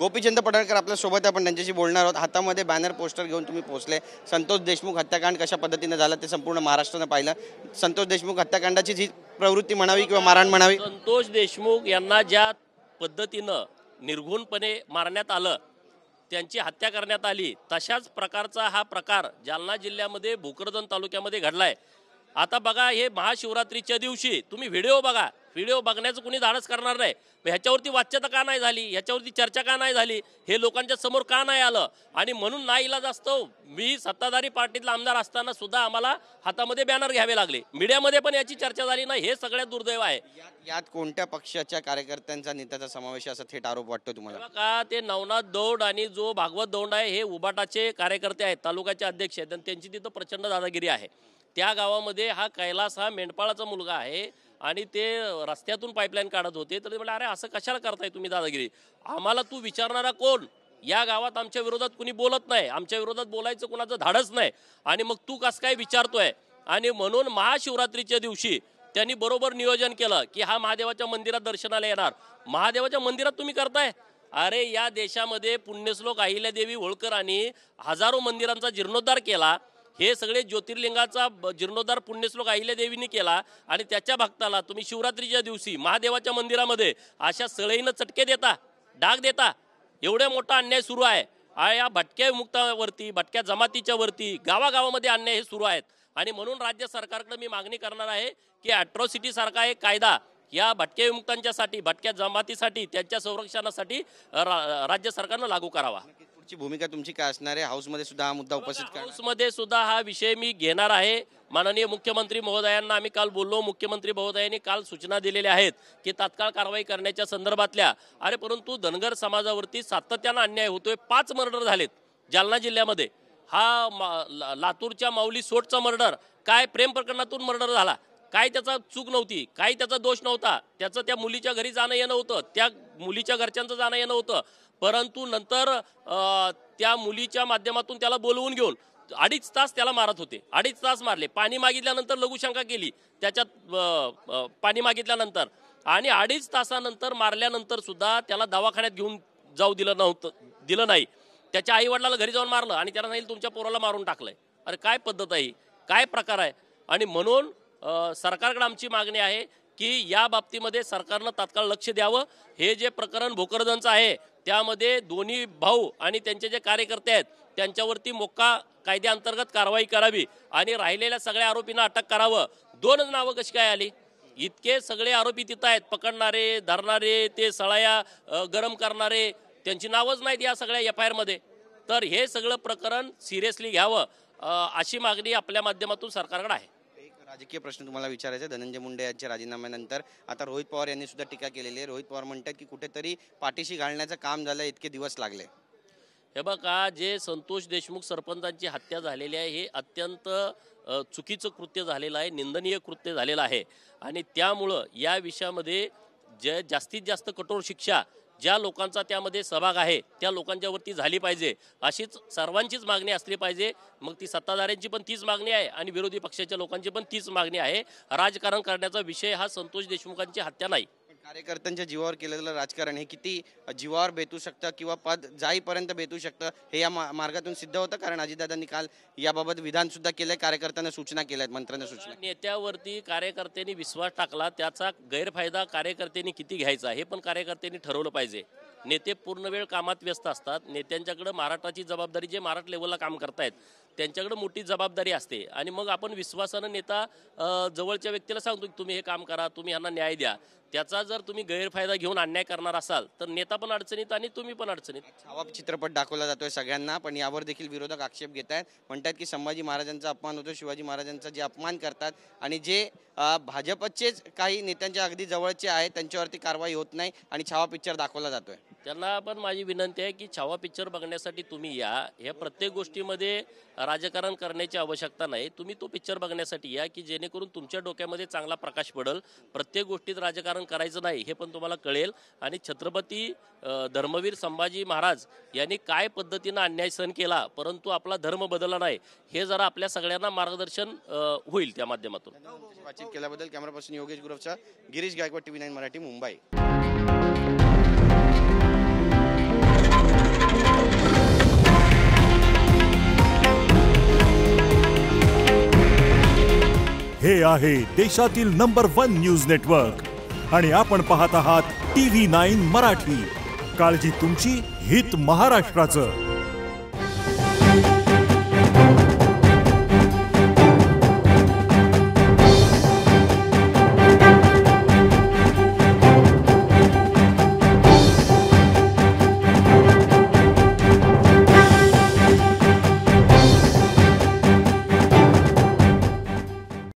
गोपीचंद पडळकर आपल्या सोबत आहे, आपण त्यांच्याशी बोलणार आहोत। हातामध्ये बॅनर पोस्टर घेऊन तुम्ही पोहोचले। संतोष देशमुख हत्याकांड कशा पद्धतीने झालं ते संपूर्ण महाराष्ट्राने पाहिलं। संतोष देशमुख हत्याकांडाची जी प्रवृत्ती म्हणावी किंवा मारहाण म्हणावी, संतोष देशमुख यांना ज्या पद्धतीनं निर्घुणपणे मारण्यात आलं, त्यांची हत्या करण्यात आली, तशाच प्रकारचा हा प्रकार जालना जिल्ह्यामध्ये भोकरदन तालुक्यामध्ये घडलाय। आता बघा, हे महाशिवरात्रीच्या दिवशी तुम्ही व्हिडिओ बघा, व्हिडिओ बघण्याचं कुणी धाडस करणार नाही। ह्याच्यावरती वाच्यता का नाही झाली, ह्याच्यावरती चर्चा का नाही झाली, हे लोकांच्या समोर का नाही आलं? आणि म्हणून नाईलाज असतो, मी सत्ताधारी पार्टीतला आमदार असताना सुद्धा आम्हाला हातामध्ये बॅनर घ्यावे लागले, मीडियामध्ये पण याची चर्चा झाली नाही। हे सगळ्यात दुर्दैव आहे। यात कोणत्या पक्षाच्या कार्यकर्त्यांचा नेत्याचा समावेश असा थेट आरोप वाटतो तुम्हाला? का ते नवनाथ दौंड आणि जो भागवत दौंड आहे हे उबाटाचे कार्यकर्ते आहेत, तालुक्याचे अध्यक्ष आहेत, आणि त्यांची तिथं प्रचंड दादागिरी आहे। त्या गावामध्ये हा कैलास हा मेंढपाळाचा मुलगा आहे आणि ते रस्त्यातून पाईपलाईन काढत होते, तर ते म्हटलं अरे असं कशाला करताय तुम्ही दादागिरी? आम्हाला तू विचारणारा कोण? या गावात आमच्या विरोधात कुणी बोलत नाही, आमच्या विरोधात बोलायचं कुणाचं धाडस नाही, आणि मग तू कसं काय विचारतोय? आणि म्हणून महाशिवरात्रीच्या दिवशी त्यांनी बरोबर नियोजन केलं की हा महादेवाच्या मंदिरात दर्शनाला येणार। महादेवाच्या मंदिरात तुम्ही करताय? अरे या देशामध्ये पुण्यश्लोक अहिल्यादेवी होळकरांनी हजारो मंदिरांचा जीर्णोद्धार केला, हे सगळे ज्योतिर्लिंगाचा जीर्णोद्धार पुण्यश्लोक अहिल्यादेवींनी केला, आणि त्याच्या भक्ताला तुम्ही शिवरात्रीच्या दिवशी महादेवाच्या मंदिरामध्ये अशा सळईनं चटके देता, डाग देता। एवढा मोठा अन्याय सुरू आहे। या भटक्या विमुक्तावरती, भटक्या जमातीच्या वरती गावागावामध्ये अन्याय हे सुरू आहेत, आणि म्हणून राज्य सरकारकडे मी मागणी करणार आहे की अॅट्रॉसिटी सारखा एक कायदा या भटक्या विमुक्तांच्यासाठी, भटक्या जमातीसाठी, त्यांच्या संरक्षणासाठी राज्य सरकारनं लागू करावा। पुढची भूमिका तुमची काय असणार आहे? हाऊसमध्ये सुद्धा हा मुद्दा उपस्थित करणार? हाऊसमध्ये सुद्धा हा विषय मी घेणार आहे। माननीय मुख्यमंत्री महोदयांना आम्ही काल बोललो, मुख्यमंत्री महोदयांनी काल सूचना दिलेल्या आहेत की तात्काळ कारवाई करण्याच्या संदर्भातल्या। अरे परंतु धनगर समाजावरती सातत्यानं अन्याय होतोय। 5 मर्डर झालेत जालना जिल्ह्यामध्ये। हा लातूरच्या माऊली सोटचा मर्डर, काय प्रेम प्रकरणातून मर्डर झाला, काय त्याचा चूक नव्हती, काही त्याचा दोष नव्हता, त्याचं त्या मुलीच्या घरी जाणं येणं होतं, त्या मुलीच्या घरच्यांचं जाणं येणं होतं, परंतु नंतर त्या मुलीच्या माध्यमातून त्याला बोलवून घेऊन 2.5 तास त्याला मारत होते। 2.5 तास मारले। पाणी मागितल्यानंतर लघुशंका केली त्याच्यात, पाणी मागितल्यानंतर, आणि 2.5 तासानंतर मारल्यानंतर सुद्धा त्याला दवाखान्यात घेऊन जाऊ दिलं नाही। त्याच्या आई वडिलाला घरी जाऊन मारलं आणि त्याला सांगितलं तुमच्या पोराला मारून टाकलंय। अरे काय पद्धत आहे, काय प्रकार आहे? आणि म्हणून सरकारकडे आमची मागणी आहे की या बाबतीमध्ये सरकारनं तात्काळ लक्ष द्यावं। हे जे प्रकरण भोकरदनचं आहे त्यामध्ये दोन्ही भाऊ आणि त्यांचे जे कार्यकर्ते आहेत त्यांच्यावरती मोक्का कायद्याअंतर्गत कारवाई करावी, आणि राहिलेल्या सगळ्या आरोपींना अटक करावं। 2च नावं कशी काय आली? इतके सगळे आरोपी तिथं आहेत, पकडणारे, धरणारे, ते सळाया गरम करणारे, त्यांची नावच नाहीत या सगळ्या FIR मध्ये। तर हे सगळं प्रकरण सिरियसली घ्यावं अशी मागणी आपल्या माध्यमातून सरकारकडे आहे। राजकीय प्रश्न तुम्हाला विचारायचा आहे। धनंजय मुंडे यांच्या राजीनाम्यानंतर आता रोहित पवार यांनी सुद्धा टीका केलेली आहे। रोहित पवार म्हणतात की कुठेतरी पाठीशी घालण्याचं काम झालं, इतके दिवस लागले। हे बघा, जे संतोष देशमुख सरपंचांची हत्या झालेली आहे हे अत्यंत चुकीचं कृत्य झालेलं आहे, निंदनीय कृत्य झालेलं आहे, आणि त्यामुळं या विषयामध्ये जे जास्तीत जास्त कठोर शिक्षा ज्या लोकांचा त्यामध्ये सहभाग आहे त्या लोकांच्यावरती झाली पाहिजे, अशीच सर्वांचीच मागणी असली पाहिजे। मग ती सत्ताधाऱ्यांची पण तीच मागणी आहे आणि विरोधी पक्षाच्या लोकांची पण तीच मागणी आहे। राजकारण करण्याचा विषय हा संतोष देशमुखांची हत्या नाही। कार्यकर्त्यांच्या जीवावर केलेलं राजकारण हे किती जीवावर बेतू शकतं किंवा पद जाईपर्यंत बेतू शकतं हे या मार्गातून सिद्ध होतं, कारण अजितदादांनी काल याबाबत विधान सुद्धा केलंय, कार्यकर्त्यांना सूचना केल्या आहेत, मंत्र्यांना सूचना। नेत्यावरती कार्यकर्त्यांनी विश्वास टाकला, त्याचा गैरफायदा कार्यकर्त्यांनी किती घ्यायचा हे पण कार्यकर्त्यांनी ठरवलं पाहिजे। नेते पूर्ण वेळ कामात व्यस्त असतात, नेत्यांच्याकडे महाराष्ट्राची जबाबदारी, जे महाराष्ट्र लेवलला काम करतायत त्यांच्याकडे मोठी जबाबदारी असते, आणि मग आपण विश्वासानं नेता जवळच्या व्यक्तीला सांगतो की तुम्ही हे काम करा, तुम्ही यांना न्याय द्या। त्याचा जर तुम्ही गैरफायदा घेऊन अन्याय करणार असाल तर नेता पण अडचणीत आणि तुम्ही पण अडचणीत। छावा चित्रपट दाखवला जातोय सगळ्यांना, पण यावर देखील विरोधक आक्षेप घेत आहेत, म्हणतात की संभाजी महाराजांचा अपमान होतो, शिवाजी महाराजांचा जे अपमान करतात, आणि जे भाजपचेच काही नेत्यांच्या अगदी जवळचे आहेत त्यांच्यावरती कारवाई होत नाही आणि छावा पिक्चर दाखवला जातोय। त्यांना पण माझी विनंती आहे की छावा पिक्चर बघण्यासाठी तुम्ही या, ह्या प्रत्येक गोष्टीमध्ये राजकारण करण्याची आवश्यकता नाही। तुम्ही तो पिक्चर बघण्यासाठी या की जेणेकरून तुमच्या डोक्यामध्ये चांगला प्रकाश पडेल, प्रत्येक गोष्टीत राजकारण करायचं नाही हे पण तुम्हाला कळेल, आणि छत्रपती धर्मवीर संभाजी महाराज यांनी काय पद्धतीनं अन्याय सहन केला परंतु आपला धर्म बदलला नाही, हे जरा आपल्या सगळ्यांना मार्गदर्शन होईल त्या माध्यमातून। बातचीत केल्याबद्दल कॅमेरा पर्सन योगेश गुरवचा, गिरीश गायकवाड, TV9 मराठी, मुंबई। हे आहे देशातील नंबर 1 न्यूज नेटवर्क आणि आपण पाहत आहात TV9 मराठी. काळजी तुमची, हित महाराष्ट्राचं.